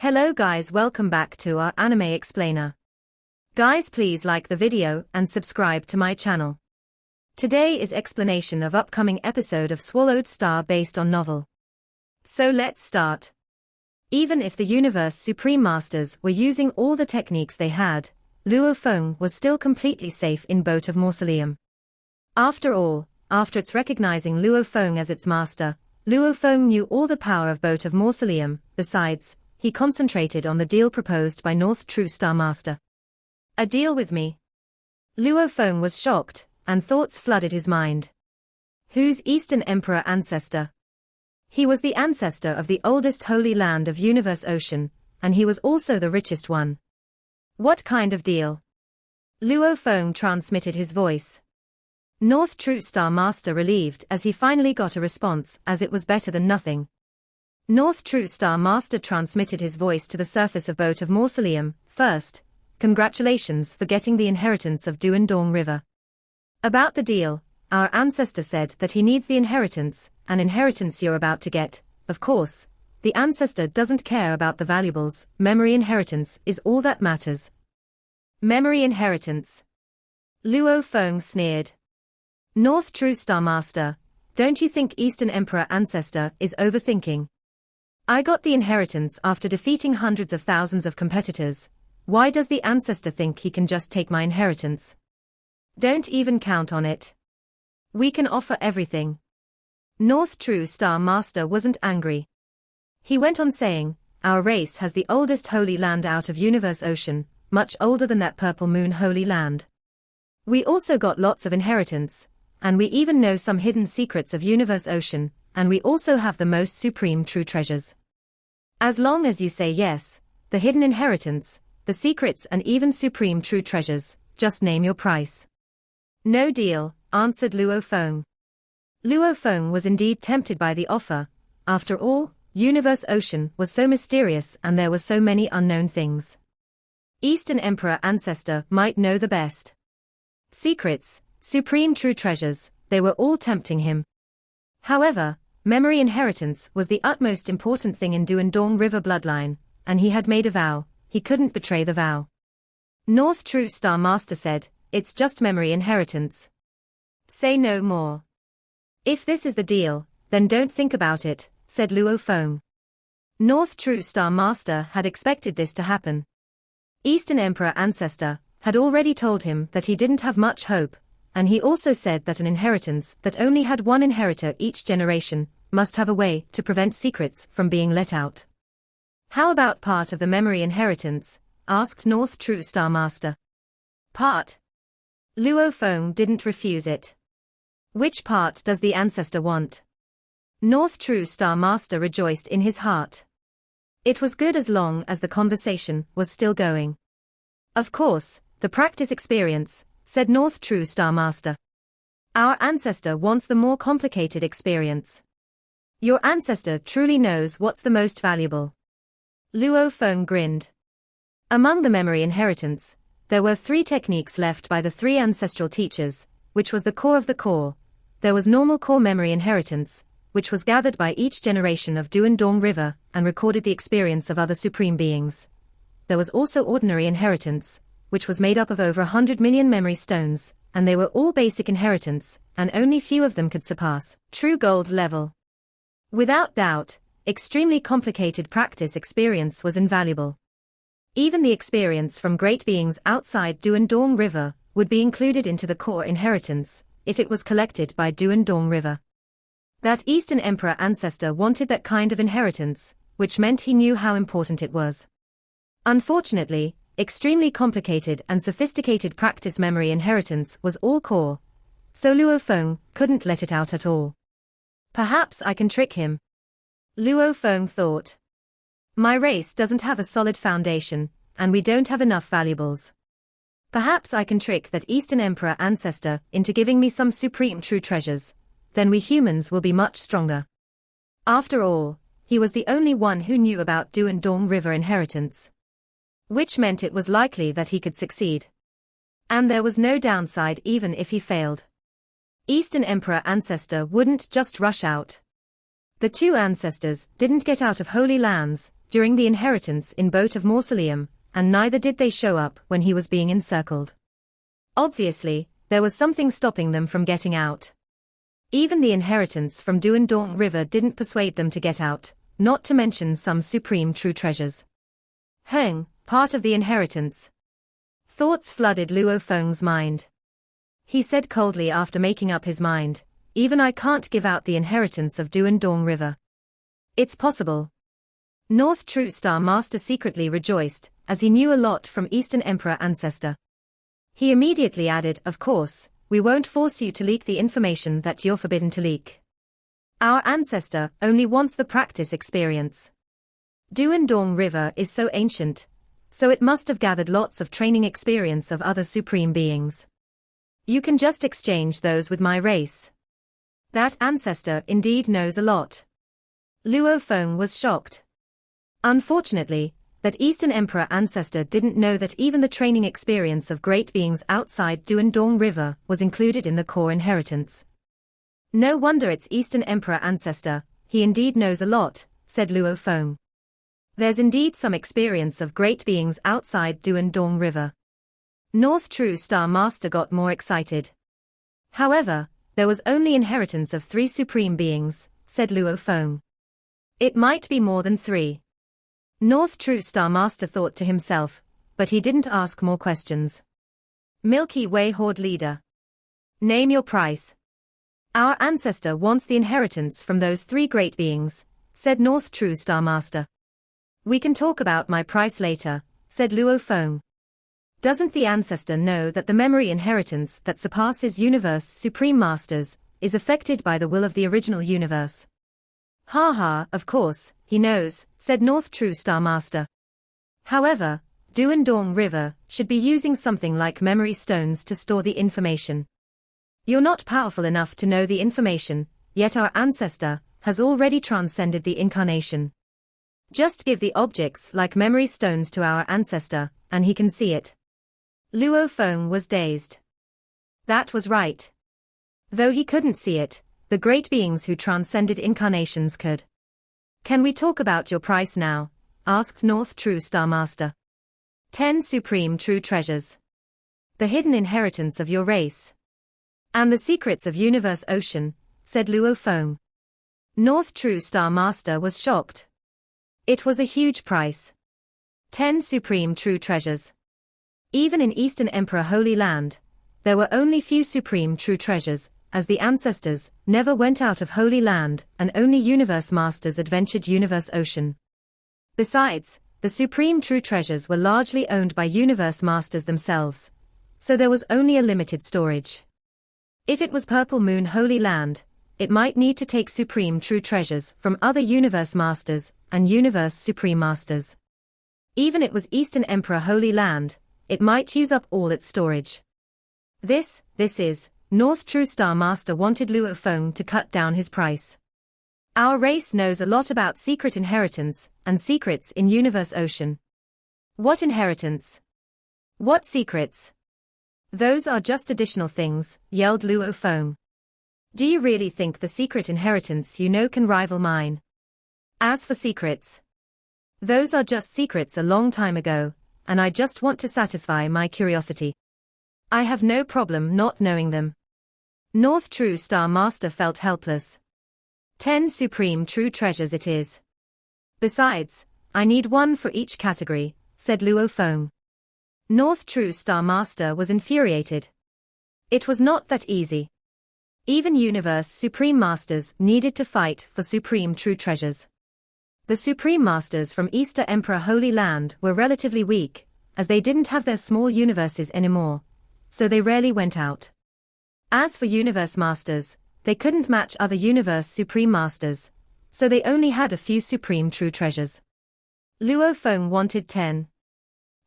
Hello guys, welcome back to our anime explainer. Guys, please like the video and subscribe to my channel. Today is explanation of upcoming episode of Swallowed Star based on novel. So let's start. Even if the Universe Supreme Masters were using all the techniques they had, Luo Feng was still completely safe in Boat of Mausoleum. After all, after its recognizing Luo Feng as its master, Luo Feng knew all the power of Boat of Mausoleum. Besides, he concentrated on the deal proposed by North True Star Master. A deal with me? Luo Feng was shocked, and thoughts flooded his mind. Who's Eastern Emperor ancestor? He was the ancestor of the oldest holy land of Universe Ocean, and he was also the richest one. What kind of deal? Luo Feng transmitted his voice. North True Star Master relieved as he finally got a response, as it was better than nothing. North True Star Master transmitted his voice to the surface of Boat of Mausoleum. First, congratulations for getting the inheritance of Duandong River. About the deal, our ancestor said that he needs the inheritance, an inheritance you're about to get. Of course, the ancestor doesn't care about the valuables. Memory inheritance is all that matters. Memory inheritance. Luo Feng sneered. North True Star Master, don't you think Eastern Emperor ancestor is overthinking? I got the inheritance after defeating hundreds of thousands of competitors. Why does the ancestor think he can just take my inheritance? Don't even count on it. We can offer everything. North True Star Master wasn't angry. He went on saying, our race has the oldest holy land out of Universe Ocean, much older than that Purple Moon holy land. We also got lots of inheritance, and we even know some hidden secrets of Universe Ocean, and we also have the most supreme true treasures. As long as you say yes, the hidden inheritance, the secrets and even supreme true treasures, just name your price. No deal, answered Luo Feng. Luo Feng was indeed tempted by the offer. After all, Universe Ocean was so mysterious and there were so many unknown things. Eastern Emperor ancestor might know the best. Secrets, supreme true treasures, they were all tempting him. However, memory inheritance was the utmost important thing in Duandong River bloodline, and he had made a vow, he couldn't betray the vow. North True Star Master said, it's just memory inheritance. Say no more. If this is the deal, then don't think about it, said Luo Feng. North True Star Master had expected this to happen. Eastern Emperor ancestor had already told him that he didn't have much hope, and he also said that an inheritance that only had one inheritor each generation must have a way to prevent secrets from being let out. How about part of the memory inheritance? Asked North True Star Master. Part? Luo Feng didn't refuse it. Which part does the ancestor want? North True Star Master rejoiced in his heart. It was good as long as the conversation was still going. Of course, the practice experience, said North True Star Master. Our ancestor wants the more complicated experience. Your ancestor truly knows what's the most valuable. Luo Feng grinned. Among the memory inheritance, there were 3 techniques left by the 3 ancestral teachers, which was the core of the core. There was normal core memory inheritance, which was gathered by each generation of Duandong River and recorded the experience of other supreme beings. There was also ordinary inheritance, which was made up of over 100 million memory stones, and they were all basic inheritance, and only few of them could surpass true gold level. Without doubt, extremely complicated practice experience was invaluable. Even the experience from great beings outside Duandong River would be included into the core inheritance, if it was collected by Duandong River. That Eastern Emperor ancestor wanted that kind of inheritance, which meant he knew how important it was. Unfortunately, extremely complicated and sophisticated practice memory inheritance was all core, so Luo Feng couldn't let it out at all. Perhaps I can trick him. Luo Feng thought. My race doesn't have a solid foundation, and we don't have enough valuables. Perhaps I can trick that Eastern Emperor ancestor into giving me some supreme true treasures, then we humans will be much stronger. After all, he was the only one who knew about Duandong River inheritance. Which meant it was likely that he could succeed. And there was no downside even if he failed. Eastern Emperor ancestor wouldn't just rush out. The 2 ancestors didn't get out of holy lands during the inheritance in Boat of Mausoleum, and neither did they show up when he was being encircled. Obviously, there was something stopping them from getting out. Even the inheritance from Duandong River didn't persuade them to get out, not to mention some supreme true treasures. Part of the inheritance. Thoughts flooded Luo Feng's mind. He said coldly after making up his mind, even I can't give out the inheritance of Duandong River. It's possible. North True Star Master secretly rejoiced, as he knew a lot from Eastern Emperor ancestor. He immediately added, of course, we won't force you to leak the information that you're forbidden to leak. Our ancestor only wants the practice experience. Duandong River is so ancient, so it must have gathered lots of training experience of other supreme beings. You can just exchange those with my race. That ancestor indeed knows a lot. Luo Feng was shocked. Unfortunately, that Eastern Emperor ancestor didn't know that even the training experience of great beings outside Duandong River was included in the core inheritance. No wonder it's Eastern Emperor ancestor, he indeed knows a lot, said Luo Feng. There's indeed some experience of great beings outside Duandong River. North True Star Master got more excited. However, there was only inheritance of 3 supreme beings, said Luo Feng. It might be more than 3. North True Star Master thought to himself, but he didn't ask more questions. Milky Way Horde Leader. Name your price. Our ancestor wants the inheritance from those 3 great beings, said North True Star Master. We can talk about my price later, said Luo Feng. Doesn't the ancestor know that the memory inheritance that surpasses universe supreme masters is affected by the will of the original universe? Of course, he knows, said North True Star Master. However, Duandong River should be using something like memory stones to store the information. You're not powerful enough to know the information, yet our ancestor has already transcended the incarnation. Just give the objects like memory stones to our ancestor, and he can see it. Luo Feng was dazed. That was right. Though he couldn't see it, the great beings who transcended incarnations could. Can we talk about your price now? Asked North True Star Master. 10 supreme true treasures. The hidden inheritance of your race. And the secrets of Universe Ocean, said Luo Feng. North True Star Master was shocked. It was a huge price. 10 supreme true treasures. Even in Eastern Emperor Holy Land, there were only few supreme true treasures, as the ancestors never went out of Holy Land and only Universe Masters adventured Universe Ocean. Besides, the supreme true treasures were largely owned by Universe Masters themselves, so there was only a limited storage. If it was Purple Moon Holy Land, it might need to take supreme true treasures from other Universe Masters and Universe Supreme Masters. Even it was Eastern Emperor Holy Land, it might use up all its storage. This is, North True Star Master wanted Luo Feng to cut down his price. Our race knows a lot about secret inheritance and secrets in Universe Ocean. What inheritance? What secrets? Those are just additional things, yelled Luo Feng. Do you really think the secret inheritance you know can rival mine? As for secrets, those are just secrets a long time ago, and I just want to satisfy my curiosity. I have no problem not knowing them. North True Star Master felt helpless. 10 supreme true treasures it is. Besides, I need 1 for each category, said Luo Feng. North True Star Master was infuriated. It was not that easy. Even Universe Supreme Masters needed to fight for supreme true treasures. The Supreme Masters from Eastern Emperor Holy Land were relatively weak, as they didn't have their small universes anymore, so they rarely went out. As for Universe Masters, they couldn't match other Universe Supreme Masters, so they only had a few supreme true treasures. Luo Feng wanted 10.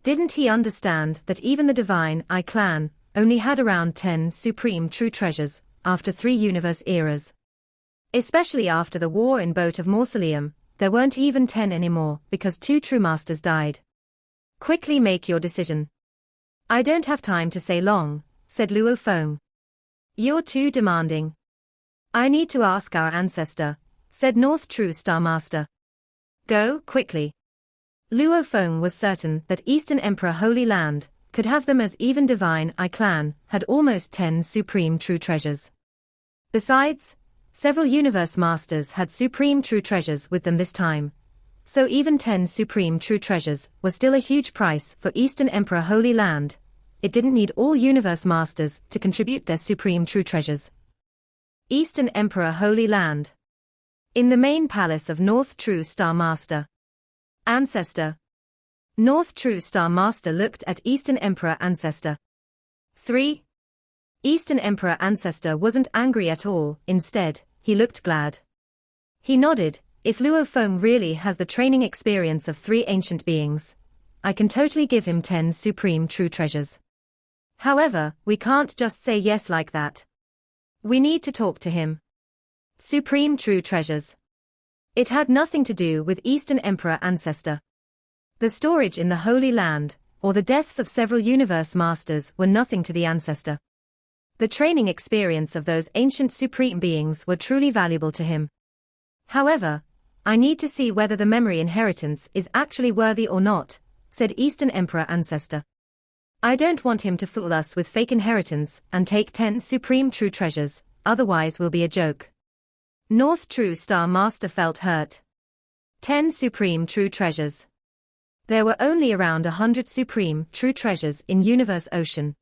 Didn't he understand that even the Divine Eye clan only had around 10 supreme true treasures after 3 universe eras? Especially after the war in Boat of Mausoleum, there weren't even 10 anymore because 2 true masters died. Quickly make your decision. I don't have time to say long, said Luo Feng. You're too demanding. I need to ask our ancestor, said North True Star Master. Go, quickly. Luo Feng was certain that Eastern Emperor Holy Land could have them, as even Divine I Clan had almost 10 supreme true treasures. Besides, several universe masters had supreme true treasures with them this time. So even 10 supreme true treasures was still a huge price for Eastern Emperor Holy Land. It didn't need all universe masters to contribute their supreme true treasures. Eastern Emperor Holy Land. In the main palace of North True Star Master. Ancestor. North True Star Master looked at Eastern Emperor Ancestor. 3. Eastern Emperor Ancestor wasn't angry at all, instead, he looked glad. He nodded. If Luo Feng really has the training experience of 3 ancient beings, I can totally give him 10 supreme true treasures. However, we can't just say yes like that. We need to talk to him. Supreme true treasures. It had nothing to do with Eastern Emperor Ancestor. The storage in the Holy Land, or the deaths of several universe masters, were nothing to the Ancestor. The training experience of those ancient supreme beings were truly valuable to him. However, I need to see whether the memory inheritance is actually worthy or not, said Eastern Emperor Ancestor. I don't want him to fool us with fake inheritance and take 10 supreme true treasures, otherwise we'll be a joke. North True Star Master felt hurt. 10 supreme true treasures. There were only around 100 supreme true treasures in Universe Ocean.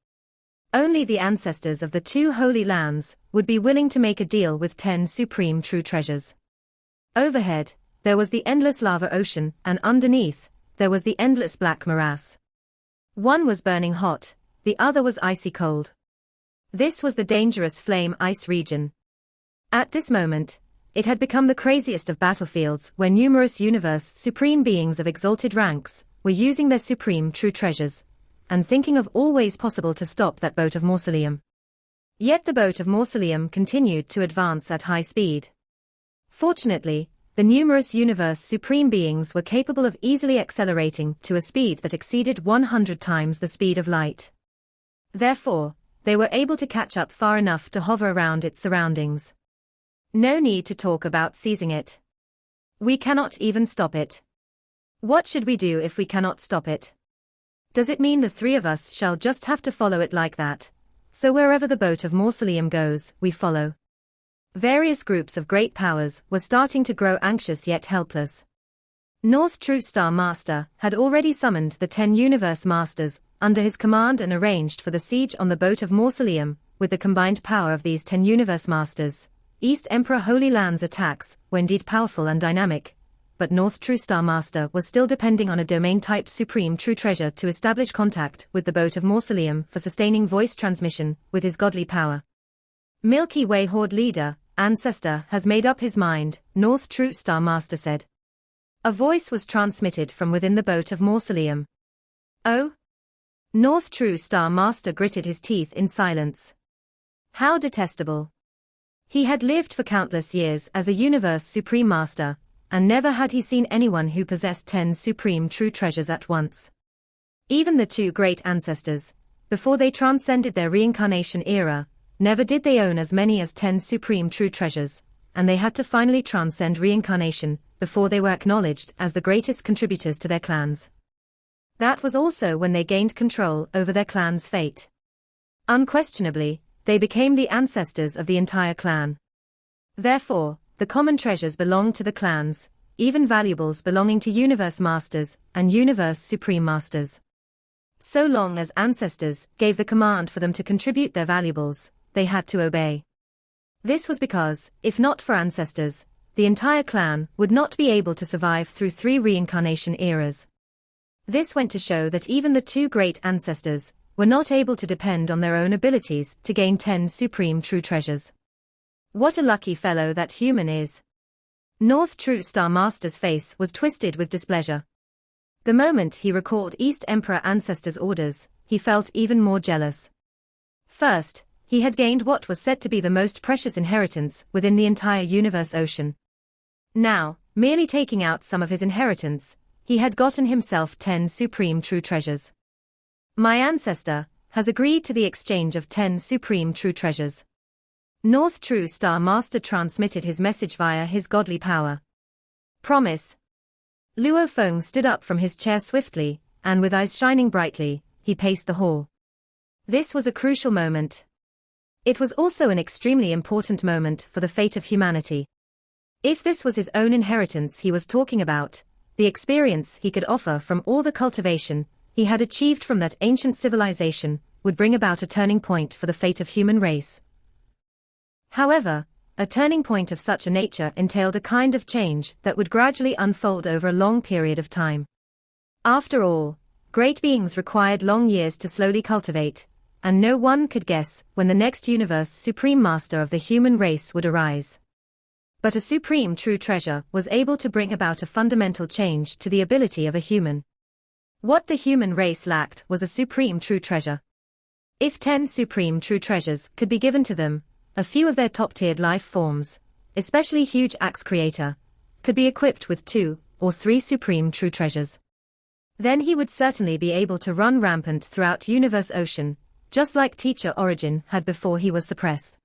Only the ancestors of the 2 holy lands would be willing to make a deal with 10 supreme true treasures. Overhead, there was the endless lava ocean, and underneath, there was the endless black morass. One was burning hot, the other was icy cold. This was the dangerous flame ice region. At this moment, it had become the craziest of battlefields where numerous universe supreme beings of exalted ranks were using their supreme true treasures, and thinking of all ways possible to stop that boat of Mausoleum. Yet the boat of Mausoleum continued to advance at high speed. Fortunately, the numerous universe supreme beings were capable of easily accelerating to a speed that exceeded 100 times the speed of light. Therefore, they were able to catch up far enough to hover around its surroundings. No need to talk about seizing it. We cannot even stop it. What should we do if we cannot stop it? Does it mean the 3 of us shall just have to follow it like that? So wherever the boat of Mausoleum goes, we follow. Various groups of great powers were starting to grow anxious yet helpless. North True Star Master had already summoned the 10 Universe Masters under his command and arranged for the siege on the boat of Mausoleum. With the combined power of these 10 Universe Masters, East Emperor Holy Land's attacks were indeed powerful and dynamic, but North True Star Master was still depending on a domain-type Supreme True Treasure to establish contact with the boat of Mausoleum for sustaining voice transmission with his godly power. Milky Way Horde Leader, Ancestor has made up his mind, North True Star Master said. A voice was transmitted from within the boat of Mausoleum. Oh? North True Star Master gritted his teeth in silence. How detestable. He had lived for countless years as a Universe Supreme Master, and never had he seen anyone who possessed 10 supreme true treasures at once. Even the 2 great ancestors, before they transcended their reincarnation era, never did they own as many as 10 supreme true treasures, and they had to finally transcend reincarnation before they were acknowledged as the greatest contributors to their clans. That was also when they gained control over their clan's fate. Unquestionably, they became the ancestors of the entire clan. Therefore, the common treasures belonged to the clans, even valuables belonging to Universe Masters and Universe Supreme Masters. So long as ancestors gave the command for them to contribute their valuables, they had to obey. This was because, if not for ancestors, the entire clan would not be able to survive through 3 reincarnation eras. This went to show that even the 2 great ancestors were not able to depend on their own abilities to gain 10 supreme true treasures. What a lucky fellow that human is. North True Star Master's face was twisted with displeasure. The moment he recalled East Emperor Ancestor's orders, he felt even more jealous. First, he had gained what was said to be the most precious inheritance within the entire Universe Ocean. Now, merely taking out some of his inheritance, he had gotten himself 10 supreme true treasures. My ancestor has agreed to the exchange of 10 supreme true treasures. North True Star Master transmitted his message via his godly power. Promise. Luo Feng stood up from his chair swiftly, and with eyes shining brightly, he paced the hall. This was a crucial moment. It was also an extremely important moment for the fate of humanity. If this was his own inheritance he was talking about, the experience he could offer from all the cultivation he had achieved from that ancient civilization would bring about a turning point for the fate of human race. However, a turning point of such a nature entailed a kind of change that would gradually unfold over a long period of time. After all, great beings required long years to slowly cultivate, and no one could guess when the next universe supreme master of the human race would arise. But a supreme true treasure was able to bring about a fundamental change to the ability of a human. What the human race lacked was a supreme true treasure. If 10 supreme true treasures could be given to them, a few of their top-tiered life forms, especially huge axe creator, could be equipped with 2 or 3 supreme true treasures. Then he would certainly be able to run rampant throughout universe ocean, just like Teacher Origin had before he was suppressed.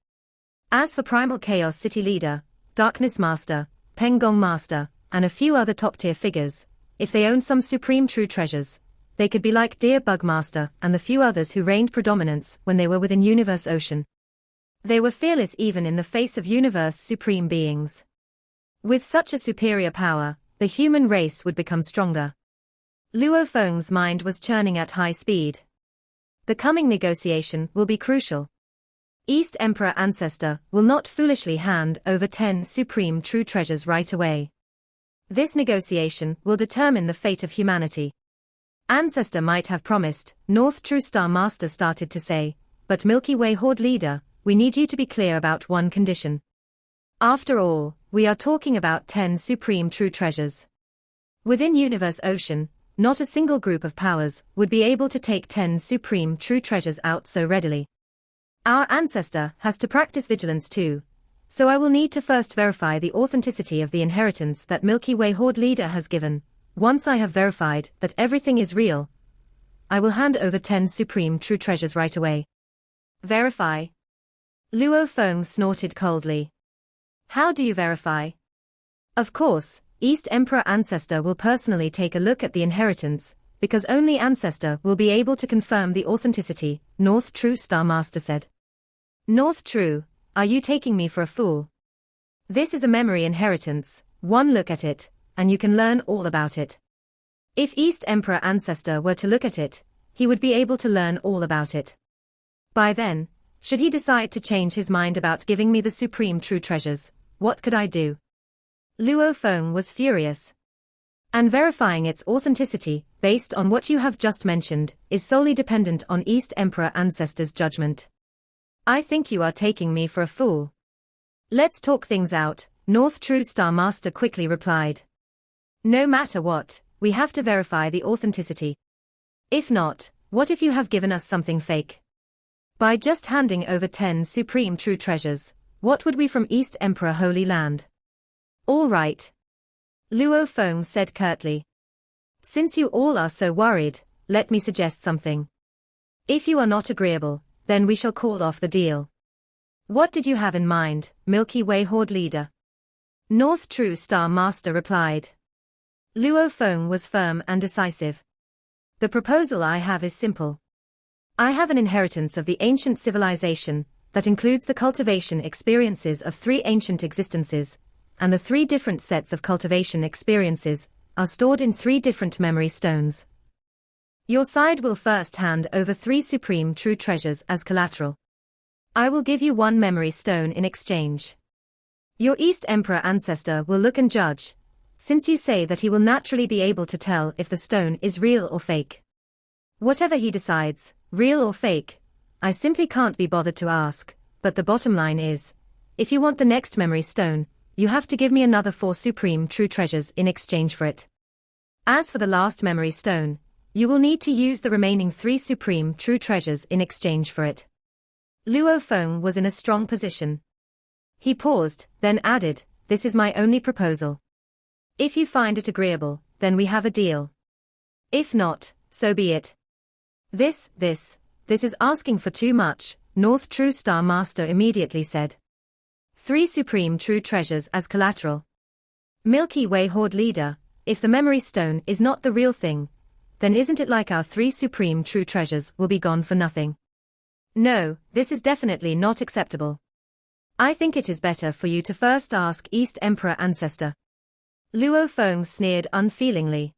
As for Primal Chaos City Leader, Darkness Master, Pengong Master, and a few other top-tier figures, if they owned some supreme true treasures, they could be like Dear Bug Master and the few others who reigned predominance when they were within Universe Ocean. They were fearless even in the face of Universe Supreme beings. With such a superior power, the human race would become stronger. Luo Feng's mind was churning at high speed. The coming negotiation will be crucial. East Emperor Ancestor will not foolishly hand over 10 supreme true treasures right away. This negotiation will determine the fate of humanity. Ancestor might have promised, North True Star Master started to say, but Milky Way Horde Leader, we need you to be clear about one condition. After all, we are talking about 10 supreme true treasures. Within Universe Ocean, not a single group of powers would be able to take 10 supreme true treasures out so readily. Our ancestor has to practice vigilance too, so I will need to first verify the authenticity of the inheritance that Milky Way Horde Leader has given. Once I have verified that everything is real, I will hand over 10 supreme true treasures right away. Verify? Luo Feng snorted coldly. How do you verify? Of course, East Emperor Ancestor will personally take a look at the inheritance, because only Ancestor will be able to confirm the authenticity, North True Star Master said. North True, are you taking me for a fool? This is a memory inheritance, one look at it, and you can learn all about it. If East Emperor Ancestor were to look at it, he would be able to learn all about it. By then, should he decide to change his mind about giving me the supreme true treasures, what could I do? Luo Feng was furious. And verifying its authenticity, based on what you have just mentioned, is solely dependent on East Emperor Ancestor's judgment. I think you are taking me for a fool. Let's talk things out, North True Star Master quickly replied. No matter what, we have to verify the authenticity. If not, what if you have given us something fake? By just handing over 10 supreme true treasures, what would we from East Emperor Holy Land? All right. Luo Feng said curtly. Since you all are so worried, let me suggest something. If you are not agreeable, then we shall call off the deal. What did you have in mind, Milky Way Horde Leader? North True Star Master replied. Luo Feng was firm and decisive. The proposal I have is simple. I have an inheritance of the ancient civilization that includes the cultivation experiences of 3 ancient existences, and the 3 different sets of cultivation experiences are stored in 3 different memory stones. Your side will first hand over 3 supreme true treasures as collateral. I will give you 1 memory stone in exchange. Your East Emperor Ancestor will look and judge, since you say that he will naturally be able to tell if the stone is real or fake. Whatever he decides, real or fake, I simply can't be bothered to ask, but the bottom line is, if you want the next memory stone, you have to give me another 4 supreme true treasures in exchange for it. As for the last memory stone, you will need to use the remaining 3 supreme true treasures in exchange for it. Luo Feng was in a strong position. He paused, then added, this is my only proposal. If you find it agreeable, then we have a deal. If not, so be it. This is asking for too much, North True Star Master immediately said. 3 supreme true treasures as collateral. Milky Way Horde Leader, If the memory stone is not the real thing, then isn't it like our 3 supreme true treasures will be gone for nothing? No, this is definitely not acceptable. I think it is better for you to first ask East Emperor Ancestor. Luo Feng sneered unfeelingly.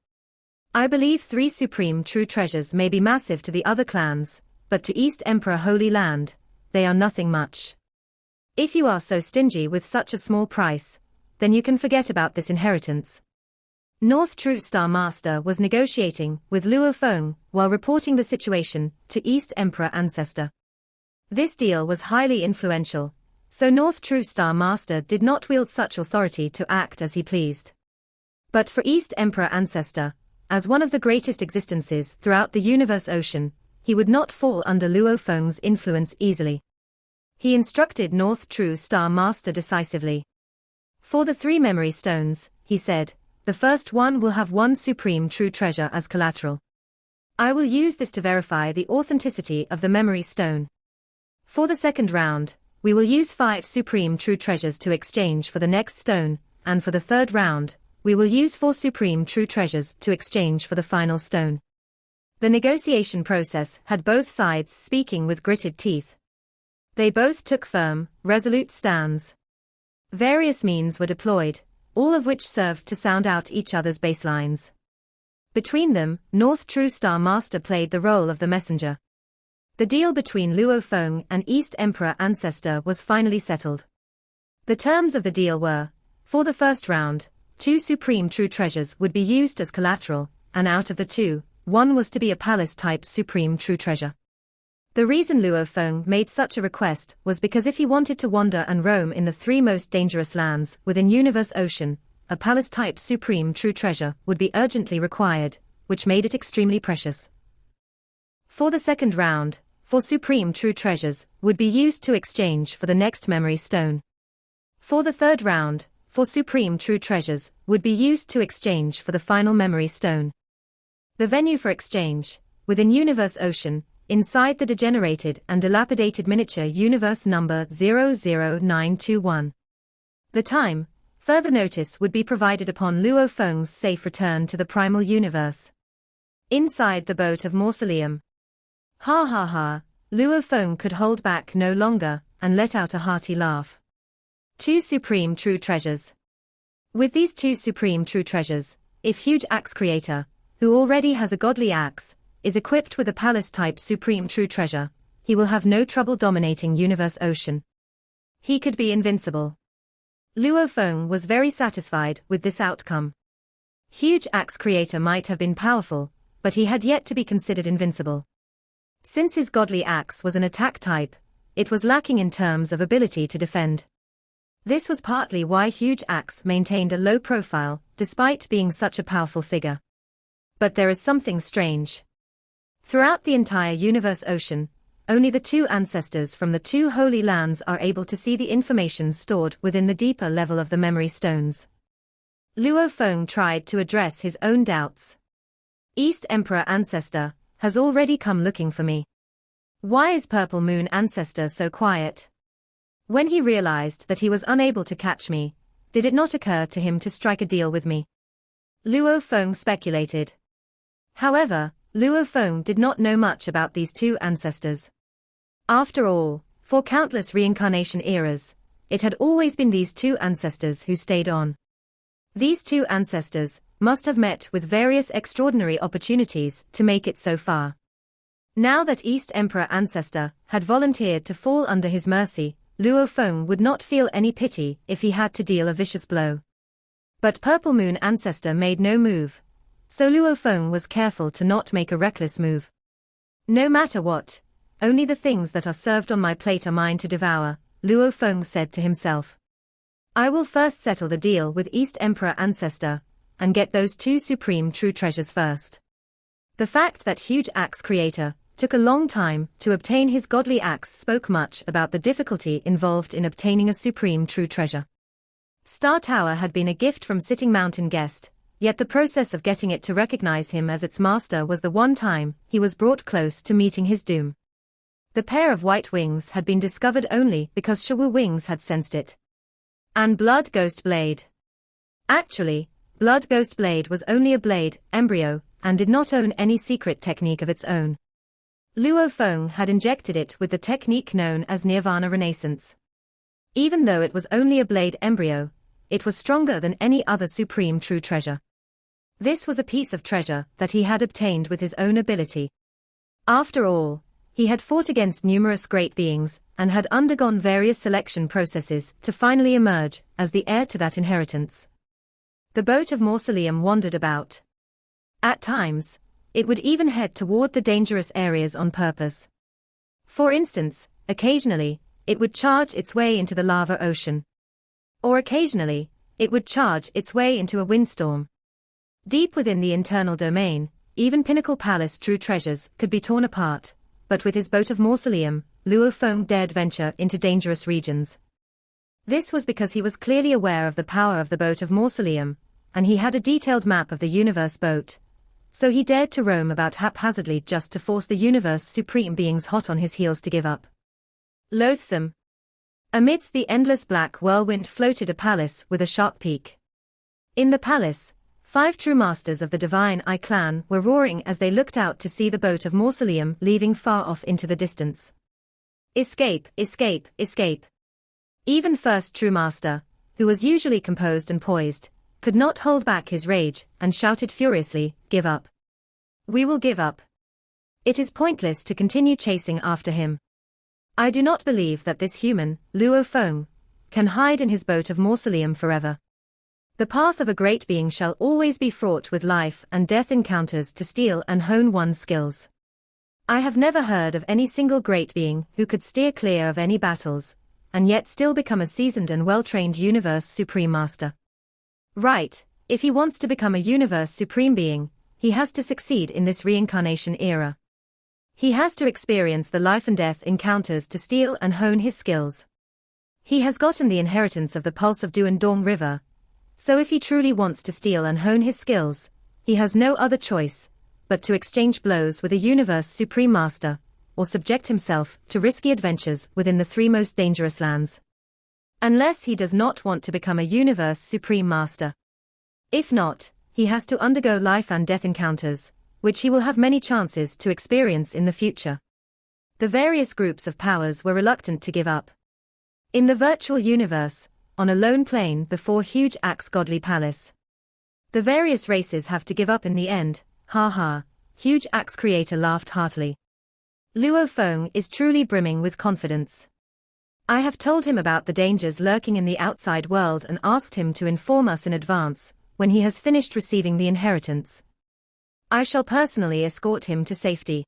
I believe 3 supreme true treasures may be massive to the other clans, but to East Emperor Holy Land, they are nothing much. If you are so stingy with such a small price, then you can forget about this inheritance. North True Star Master was negotiating with Luo Feng while reporting the situation to East Emperor Ancestor. This deal was highly influential, so North True Star Master did not wield such authority to act as he pleased. But for East Emperor Ancestor, as one of the greatest existences throughout the universe ocean, he would not fall under Luo Feng's influence easily. He instructed North True Star Master decisively. For the 3 memory stones, he said, the first one will have 1 supreme true treasure as collateral. I will use this to verify the authenticity of the memory stone. For the second round, we will use 5 supreme true treasures to exchange for the next stone, and for the third round, we will use 4 supreme true treasures to exchange for the final stone. The negotiation process had both sides speaking with gritted teeth. They both took firm, resolute stands. Various means were deployed, all of which served to sound out each other's baselines. Between them, North True Star Master played the role of the messenger. The deal between Luo Feng and East Emperor Ancestor was finally settled. The terms of the deal were, for the first round, 2 supreme true treasures would be used as collateral, and out of the 2, 1 was to be a palace-type supreme true treasure. The reason Luo Feng made such a request was because if he wanted to wander and roam in the 3 most dangerous lands within Universe Ocean, a palace-type supreme true treasure would be urgently required, which made it extremely precious. For the second round, 4 supreme true treasures would be used to exchange for the next memory stone. For the third round, 4 supreme true treasures would be used to exchange for the final memory stone. The venue for exchange, within Universe Ocean, inside the degenerated and dilapidated miniature universe number 00921. The time, further notice would be provided upon Luo Feng's safe return to the primal universe. Inside the boat of Mausoleum. Ha ha ha, Luo Feng could hold back no longer, and let out a hearty laugh. 2 supreme true treasures. With these 2 supreme true treasures, if Huge Axe Creator, who already has a godly axe, is equipped with a palace-type supreme true treasure, he will have no trouble dominating Universe Ocean. He could be invincible. Luo Feng was very satisfied with this outcome. Huge Axe Creator might have been powerful, but he had yet to be considered invincible. Since his godly axe was an attack type, it was lacking in terms of ability to defend. This was partly why Huge Axe maintained a low profile, despite being such a powerful figure. But there is something strange. Throughout the entire Universe Ocean, only the 2 ancestors from the 2 holy lands are able to see the information stored within the deeper level of the memory stones. Luo Feng tried to address his own doubts. East Emperor Ancestor has already come looking for me. Why is Purple Moon Ancestor so quiet? When he realized that he was unable to catch me, did it not occur to him to strike a deal with me? Luo Feng speculated. However, Luo Feng did not know much about these 2 ancestors. After all, for countless reincarnation eras, it had always been these 2 ancestors who stayed on. These 2 ancestors must have met with various extraordinary opportunities to make it so far. Now that East Emperor Ancestor had volunteered to fall under his mercy, Luo Feng would not feel any pity if he had to deal a vicious blow. But Purple Moon Ancestor made no move, so Luo Feng was careful to not make a reckless move. No matter what, only the things that are served on my plate are mine to devour, Luo Feng said to himself. I will first settle the deal with East Emperor Ancestor, and get those 2 supreme true treasures first. The fact that Huge Axe Creator took a long time to obtain his godly axe spoke much about the difficulty involved in obtaining a supreme true treasure. Star Tower had been a gift from Sitting Mountain Guest, yet the process of getting it to recognize him as its master was the one time he was brought close to meeting his doom. The pair of white wings had been discovered only because Shawu Wings had sensed it. And Blood Ghost Blade. Actually, Blood Ghost Blade was only a blade, embryo, and did not own any secret technique of its own. Luo Feng had injected it with the technique known as Nirvana Renaissance. Even though it was only a blade embryo, it was stronger than any other supreme true treasure. This was a piece of treasure that he had obtained with his own ability. After all, he had fought against numerous great beings, and had undergone various selection processes to finally emerge as the heir to that inheritance. The boat of Mausoleum wandered about. At times, it would even head toward the dangerous areas on purpose. For instance, occasionally, it would charge its way into the lava ocean. Or occasionally, it would charge its way into a windstorm. Deep within the internal domain, even Pinnacle Palace true treasures could be torn apart, but with his boat of Mausoleum, Luo Feng dared venture into dangerous regions. This was because he was clearly aware of the power of the boat of Mausoleum, and he had a detailed map of the universe boat. So he dared to roam about haphazardly just to force the universe supreme beings hot on his heels to give up. Loathsome. Amidst the endless black whirlwind floated a palace with a sharp peak. In the palace, 5 true masters of the Divine Eye clan were roaring as they looked out to see the boat of Mausoleum leaving far off into the distance. Escape, escape, escape. Even first true master, who was usually composed and poised, could not hold back his rage and shouted furiously, "Give up. We will give up. It is pointless to continue chasing after him. I do not believe that this human, Luo Feng, can hide in his boat of Mausoleum forever. The path of a great being shall always be fraught with life and death encounters to steal and hone one's skills. I have never heard of any single great being who could steer clear of any battles, and yet still become a seasoned and well-trained universe supreme master. Right, if he wants to become a universe supreme being, he has to succeed in this reincarnation era. He has to experience the life and death encounters to steal and hone his skills. He has gotten the inheritance of the pulse of Duandong River, so if he truly wants to steal and hone his skills, he has no other choice but to exchange blows with a universe supreme master, or subject himself to risky adventures within the 3 most dangerous lands. Unless he does not want to become a universe supreme master. If not, he has to undergo life and death encounters, which he will have many chances to experience in the future. The various groups of powers were reluctant to give up. In the virtual universe, on a lone plane before Huge Axe Godly Palace. The various races have to give up in the end, ha ha, Huge Axe creator laughed heartily. Luo Feng is truly brimming with confidence. I have told him about the dangers lurking in the outside world and asked him to inform us in advance, when he has finished receiving the inheritance. I shall personally escort him to safety.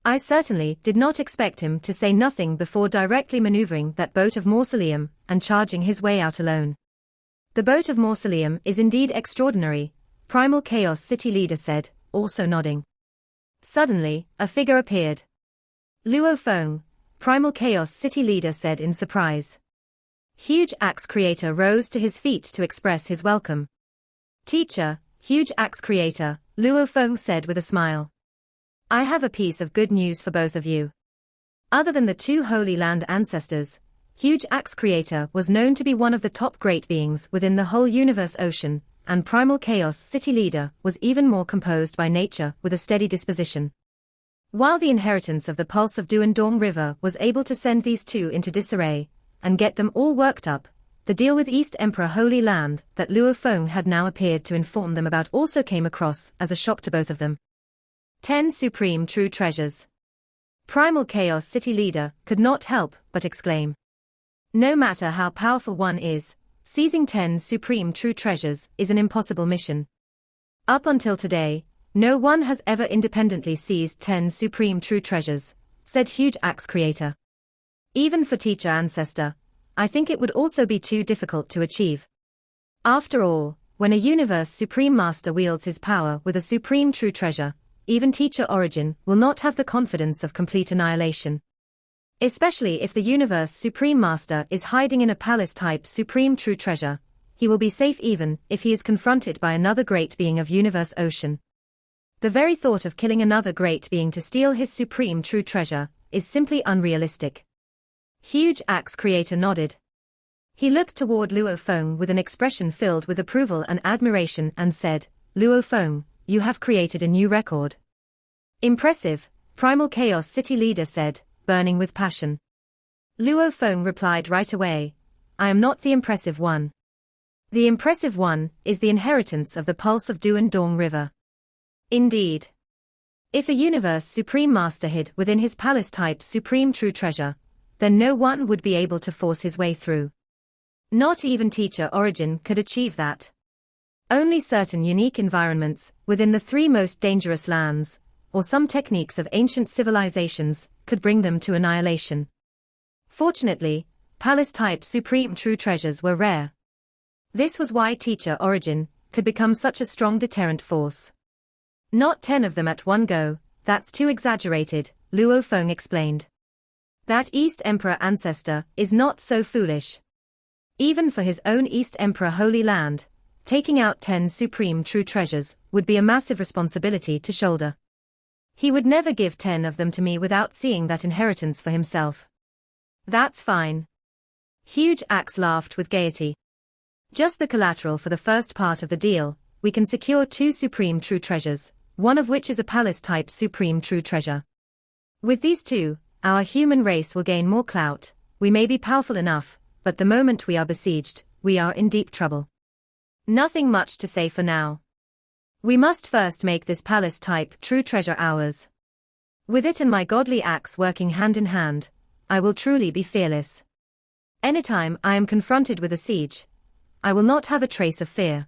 I certainly did not expect him to say nothing before directly maneuvering that boat of Mausoleum and charging his way out alone. The boat of Mausoleum is indeed extraordinary, Primal Chaos City Leader said, also nodding. Suddenly, a figure appeared. Luo Feng, Primal Chaos City Leader said in surprise. Huge Axe Creator rose to his feet to express his welcome. Teacher, Huge Axe Creator, Luo Feng said with a smile. I have a piece of good news for both of you. Other than the 2 Holy Land ancestors, Huge Axe Creator was known to be one of the top great beings within the whole universe ocean, and Primal Chaos City Leader was even more composed by nature with a steady disposition. While the inheritance of the pulse of Duandong River was able to send these 2 into disarray, and get them all worked up, the deal with East Emperor Holy Land that Luo Feng had now appeared to inform them about also came across as a shock to both of them. 10 supreme true treasures. Primal Chaos City Leader could not help but exclaim. No matter how powerful one is, seizing 10 supreme true treasures is an impossible mission. Up until today, no one has ever independently seized 10 supreme true treasures, said Huge Axe Creator. Even for Teacher Ancestor, I think it would also be too difficult to achieve. After all, when a universe supreme master wields his power with a supreme true treasure, even Teacher Origin will not have the confidence of complete annihilation. Especially if the universe supreme master is hiding in a palace-type supreme true treasure, he will be safe even if he is confronted by another great being of universe ocean. The very thought of killing another great being to steal his supreme true treasure is simply unrealistic. Huge Axe Creator nodded. He looked toward Luo Feng with an expression filled with approval and admiration and said, Luo Feng, you have created a new record. Impressive, Primal Chaos City Leader said, burning with passion. Luo Feng replied right away, I am not the impressive one. The impressive one is the inheritance of the pulse of Duan Dong River. Indeed. If a universe supreme master hid within his palace type supreme true treasure, then no one would be able to force his way through. Not even teacher Origin could achieve that. Only certain unique environments, within the three most dangerous lands, or some techniques of ancient civilizations, could bring them to annihilation. Fortunately, palace-type supreme true treasures were rare. This was why teacher Origin could become such a strong deterrent force. Not 10 of them at one go, that's too exaggerated, Luo Feng explained. That East Emperor ancestor is not so foolish. Even for his own East Emperor Holy Land, taking out 10 supreme true treasures would be a massive responsibility to shoulder. He would never give 10 of them to me without seeing that inheritance for himself. That's fine. Huge Axe laughed with gaiety. Just the collateral for the first part of the deal, we can secure 2 supreme true treasures, one of which is a palace-type supreme true treasure. With these 2, our human race will gain more clout, we may be powerful enough, but the moment we are besieged, we are in deep trouble. Nothing much to say for now. We must first make this palace-type true treasure ours. With it and my godly axe working hand in hand, I will truly be fearless. Anytime I am confronted with a siege, I will not have a trace of fear.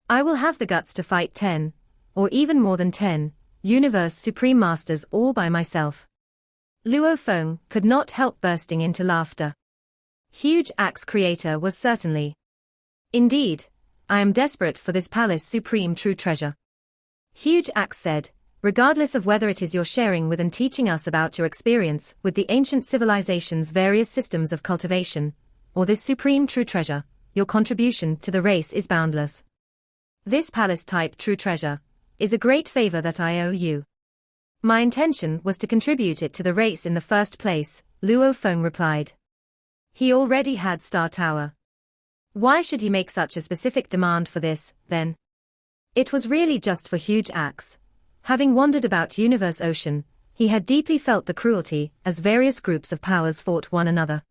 I will have the guts to fight 10, or even more than 10, Universe Supreme Masters all by myself. Luo Feng could not help bursting into laughter. Huge Axe Creator was certainly. Indeed, I am desperate for this palace supreme true treasure. Huge Axe said, regardless of whether it is your sharing with and teaching us about your experience with the ancient civilization's various systems of cultivation, or this supreme true treasure, your contribution to the race is boundless. This palace-type true treasure is a great favor that I owe you. My intention was to contribute it to the race in the first place, Luo Feng replied. He already had Star Tower. Why should he make such a specific demand for this, then? It was really just for Huge Axe. Having wandered about Universe Ocean, he had deeply felt the cruelty as various groups of powers fought one another.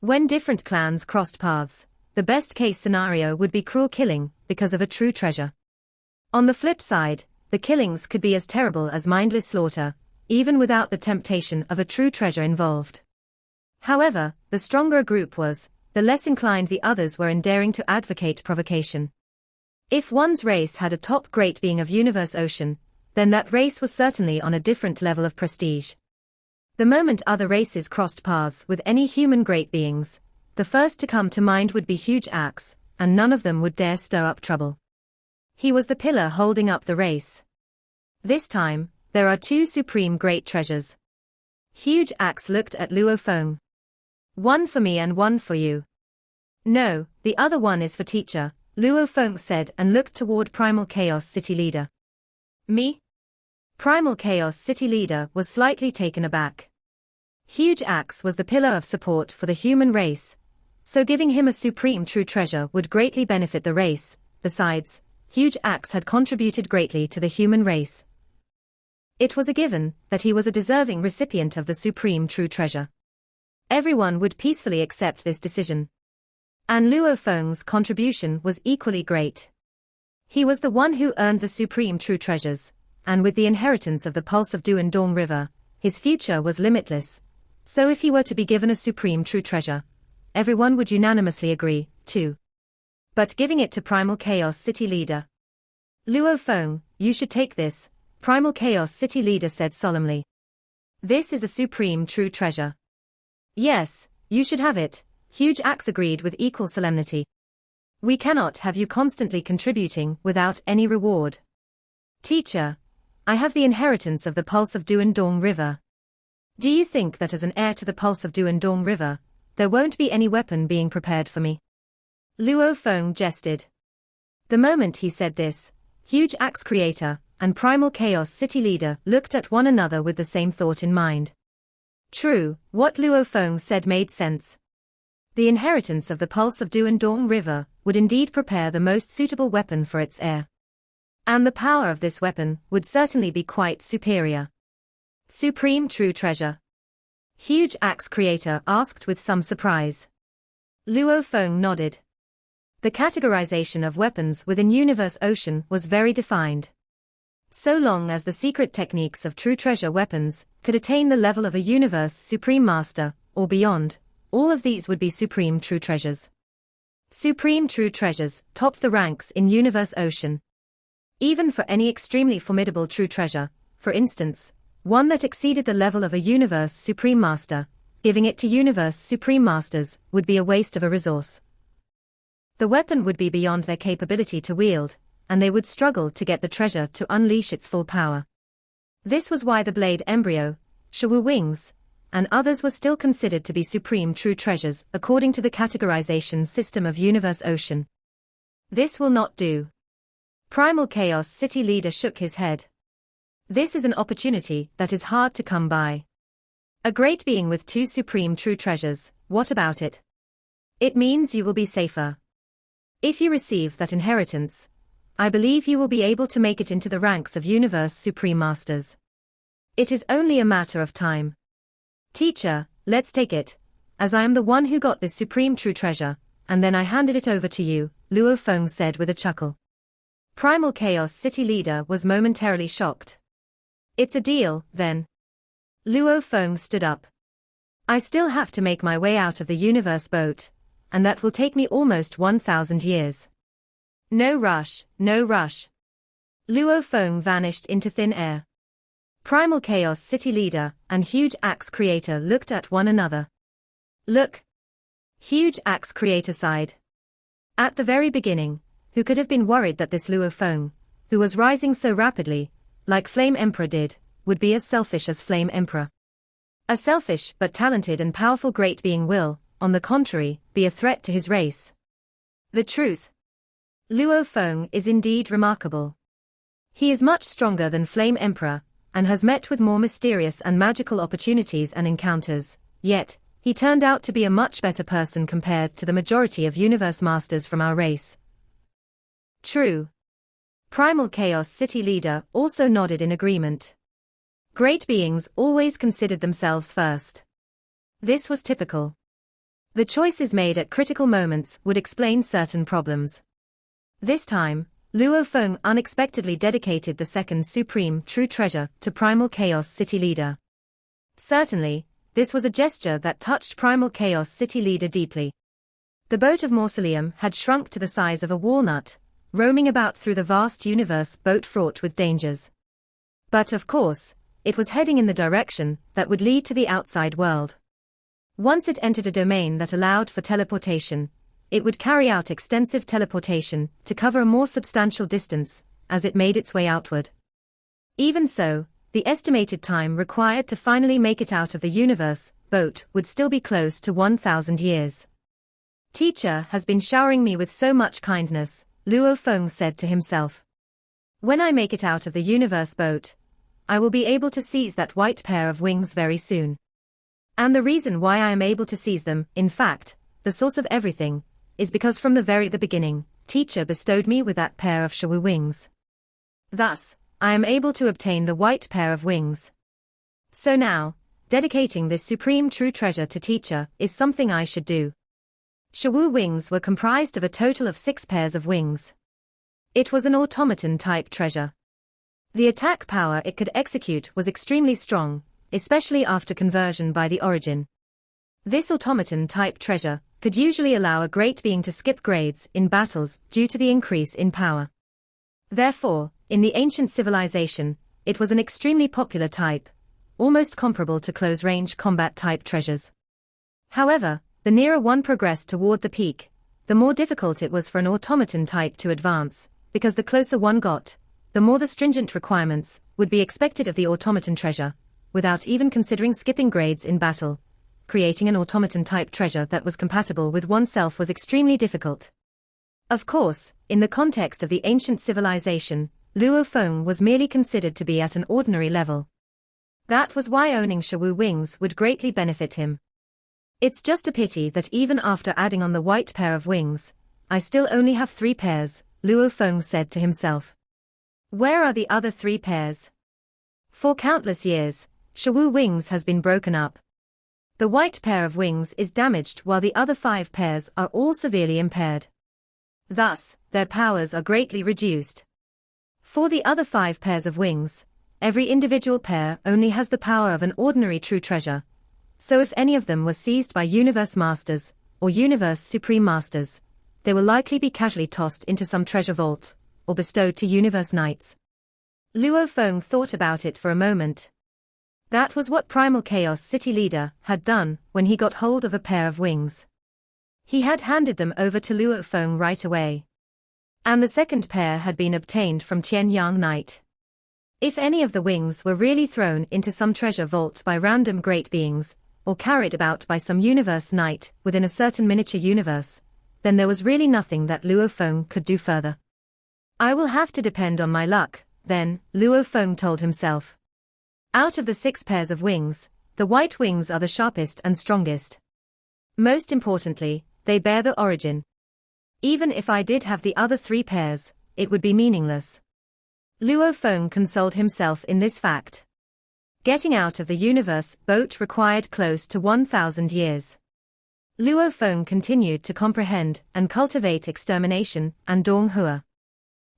When different clans crossed paths, the best-case scenario would be cruel killing because of a true treasure. On the flip side, the killings could be as terrible as mindless slaughter, even without the temptation of a true treasure involved. However, the stronger a group was, the less inclined the others were in daring to advocate provocation. If one's race had a top great being of Universe Ocean, then that race was certainly on a different level of prestige. The moment other races crossed paths with any human great beings, the first to come to mind would be Huge Axe, and none of them would dare stir up trouble. He was the pillar holding up the race. This time, there are 2 supreme great treasures. Huge Axe looked at Luo Feng. One for me and one for you. No, the other one is for teacher, Luo Feng said and looked toward Primal Chaos City Leader. Me? Primal Chaos City Leader was slightly taken aback. Huge Axe was the pillar of support for the human race, so giving him a supreme true treasure would greatly benefit the race. Besides, Huge Axe had contributed greatly to the human race. It was a given that he was a deserving recipient of the supreme true treasure. Everyone would peacefully accept this decision. And Luo Feng's contribution was equally great. He was the one who earned the supreme true treasures, and with the inheritance of the pulse of Duan Dong River, his future was limitless. So if he were to be given a supreme true treasure, everyone would unanimously agree, too. But giving it to Primal Chaos City Leader. Luo Feng, you should take this, Primal Chaos City Leader said solemnly. This is a supreme true treasure. Yes, you should have it, Huge Axe agreed with equal solemnity. We cannot have you constantly contributing without any reward. Teacher, I have the inheritance of the pulse of Duan Dong River. Do you think that as an heir to the pulse of Duan Dong River, there won't be any weapon being prepared for me? Luo Feng jested. The moment he said this, Huge Axe Creator and Primal Chaos City Leader looked at one another with the same thought in mind. True, what Luo Feng said made sense. The inheritance of the pulse of Duandong River would indeed prepare the most suitable weapon for its heir. And the power of this weapon would certainly be quite superior. Supreme True Treasure. Huge Axe Creator asked with some surprise. Luo Feng nodded. The categorization of weapons within Universe Ocean was very defined. So long as the secret techniques of true treasure weapons could attain the level of a Universe Supreme Master, or beyond, all of these would be Supreme True Treasures. Supreme True Treasures topped the ranks in Universe Ocean. Even for any extremely formidable true treasure, for instance, one that exceeded the level of a Universe Supreme Master, giving it to Universe Supreme Masters would be a waste of a resource. The weapon would be beyond their capability to wield, and they would struggle to get the treasure to unleash its full power. This was why the Blade Embryo, Shawu Wings, and others were still considered to be supreme true treasures according to the categorization system of Universe Ocean. This will not do. Primal Chaos City Leader shook his head. This is an opportunity that is hard to come by. A great being with 2 supreme true treasures, what about it? It means you will be safer. If you receive that inheritance, I believe you will be able to make it into the ranks of Universe Supreme Masters. It is only a matter of time. Teacher, let's take it, as I am the one who got this supreme true treasure, and then I handed it over to you, Luo Feng said with a chuckle. Primal Chaos City Leader was momentarily shocked. It's a deal, then. Luo Feng stood up. I still have to make my way out of the universe boat, and that will take me almost 1,000 years. No rush, no rush. Luo Feng vanished into thin air. Primal Chaos City Leader and Huge Axe Creator looked at one another. Look. Huge Axe Creator sighed. At the very beginning, who could have been worried that this Luo Feng, who was rising so rapidly, like Flame Emperor did, would be as selfish as Flame Emperor? A selfish but talented and powerful great being will, on the contrary, be a threat to his race. The truth. Luo Feng is indeed remarkable. He is much stronger than Flame Emperor, and has met with more mysterious and magical opportunities and encounters, yet, he turned out to be a much better person compared to the majority of Universe Masters from our race. True. Primal Chaos City Leader also nodded in agreement. Great beings always considered themselves first. This was typical. The choices made at critical moments would explain certain problems. This time, Luo Feng unexpectedly dedicated the second supreme true treasure to Primal Chaos City Leader. Certainly, this was a gesture that touched Primal Chaos City Leader deeply. The boat of Mausoleum had shrunk to the size of a walnut, roaming about through the vast universe boat fraught with dangers. But of course, it was heading in the direction that would lead to the outside world. Once it entered a domain that allowed for teleportation, it would carry out extensive teleportation to cover a more substantial distance as it made its way outward. Even so, the estimated time required to finally make it out of the universe boat would still be close to 1,000 years. Teacher has been showering me with so much kindness, Luo Feng said to himself. When I make it out of the universe boat, I will be able to seize that white pair of wings very soon. And the reason why I am able to seize them, in fact, the source of everything, is because from the beginning, Teacher bestowed me with that pair of Shawu wings. Thus, I am able to obtain the white pair of wings. So now, dedicating this supreme true treasure to Teacher is something I should do. Shawu wings were comprised of a total of 6 pairs of wings. It was an automaton-type treasure. The attack power it could execute was extremely strong, especially after conversion by the origin. This automaton-type treasure could usually allow a great being to skip grades in battles due to the increase in power. Therefore, in the ancient civilization, it was an extremely popular type, almost comparable to close-range combat-type treasures. However, the nearer one progressed toward the peak, the more difficult it was for an automaton type to advance, because the closer one got, the more the stringent requirements would be expected of the automaton treasure, without even considering skipping grades in battle. Creating an automaton-type treasure that was compatible with oneself was extremely difficult. Of course, in the context of the ancient civilization, Luo Feng was merely considered to be at an ordinary level. That was why owning Shawu wings would greatly benefit him. It's just a pity that even after adding on the white pair of wings, I still only have 3 pairs, Luo Feng said to himself. Where are the other 3 pairs? For countless years, Shawu wings has been broken up. The white pair of wings is damaged while the other 5 pairs are all severely impaired. Thus, their powers are greatly reduced. For the other 5 pairs of wings, every individual pair only has the power of an ordinary true treasure. So if any of them were seized by Universe Masters, or Universe Supreme Masters, they will likely be casually tossed into some treasure vault, or bestowed to Universe Knights. Luo Feng thought about it for a moment. That was what Primal Chaos City Leader had done when he got hold of a pair of wings. He had handed them over to Luo Feng right away. And the second pair had been obtained from Tian Yang Knight. If any of the wings were really thrown into some treasure vault by random great beings, or carried about by some Universe Knight within a certain miniature universe, then there was really nothing that Luo Feng could do further. I will have to depend on my luck, then, Luo Feng told himself. Out of the 6 pairs of wings, the white wings are the sharpest and strongest. Most importantly, they bear the origin. Even if I did have the other 3 pairs, it would be meaningless. Luo Feng consoled himself in this fact. Getting out of the universe boat required close to 1,000 years. Luo Feng continued to comprehend and cultivate extermination and Donghua.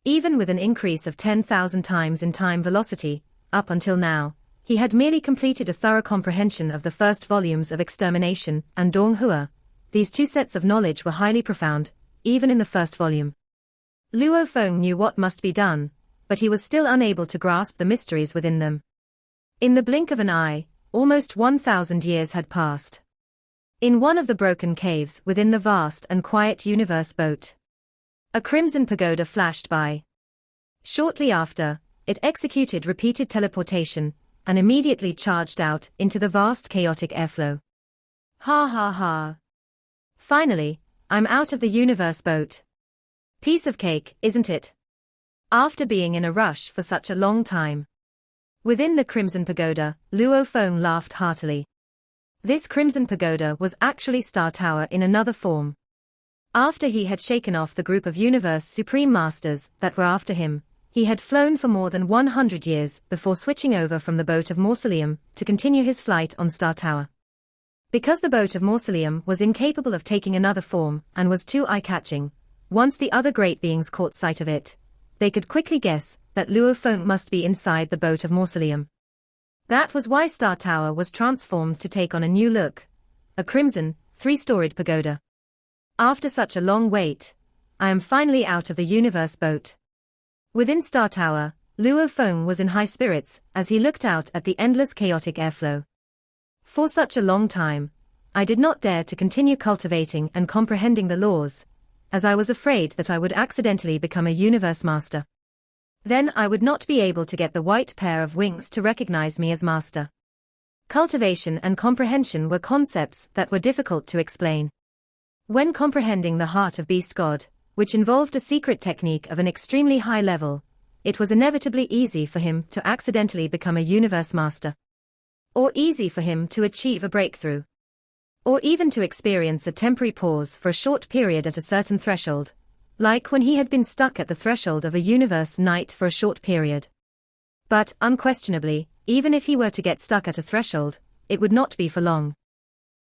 Even with an increase of 10,000 times in time velocity, up until now, he had merely completed a thorough comprehension of the first volumes of Extermination and Donghua. These 2 sets of knowledge were highly profound, even in the first volume. Luo Feng knew what must be done, but he was still unable to grasp the mysteries within them. In the blink of an eye, almost 1,000 years had passed. In one of the broken caves within the vast and quiet universe boat, a crimson pagoda flashed by. Shortly after, it executed repeated teleportation, and immediately charged out into the vast chaotic airflow. Ha ha ha. Finally, I'm out of the universe boat. Piece of cake, isn't it? After being in a rush for such a long time. Within the Crimson Pagoda, Luo Feng laughed heartily. This Crimson Pagoda was actually Star Tower in another form. After he had shaken off the group of Universe Supreme Masters that were after him, he had flown for more than 100 years before switching over from the boat of Mausoleum to continue his flight on Star Tower. Because the boat of Mausoleum was incapable of taking another form and was too eye-catching, once the other great beings caught sight of it, they could quickly guess that Luo Feng must be inside the boat of Mausoleum. That was why Star Tower was transformed to take on a new look, a crimson, 3-storied pagoda. After such a long wait, I am finally out of the universe boat. Within Star Tower, Luo Feng was in high spirits as he looked out at the endless chaotic airflow. For such a long time, I did not dare to continue cultivating and comprehending the laws, as I was afraid that I would accidentally become a universe master. Then I would not be able to get the white pair of wings to recognize me as master. Cultivation and comprehension were concepts that were difficult to explain. When comprehending the heart of Beast God, which involved a secret technique of an extremely high level, it was inevitably easy for him to accidentally become a universe master. Or easy for him to achieve a breakthrough. Or even to experience a temporary pause for a short period at a certain threshold, like when he had been stuck at the threshold of a universe night for a short period. But, unquestionably, even if he were to get stuck at a threshold, it would not be for long.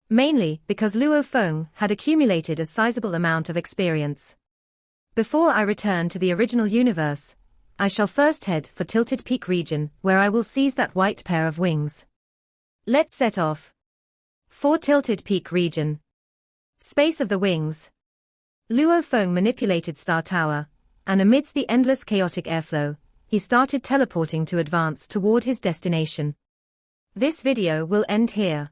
Mainly because Luo Feng had accumulated a sizable amount of experience. Before I return to the original universe, I shall first head for Tilted Peak region where I will seize that white pair of wings. Let's set off. For Tilted Peak region. Space of the wings. Luo Feng manipulated Star Tower, and amidst the endless chaotic airflow, he started teleporting to advance toward his destination. This video will end here.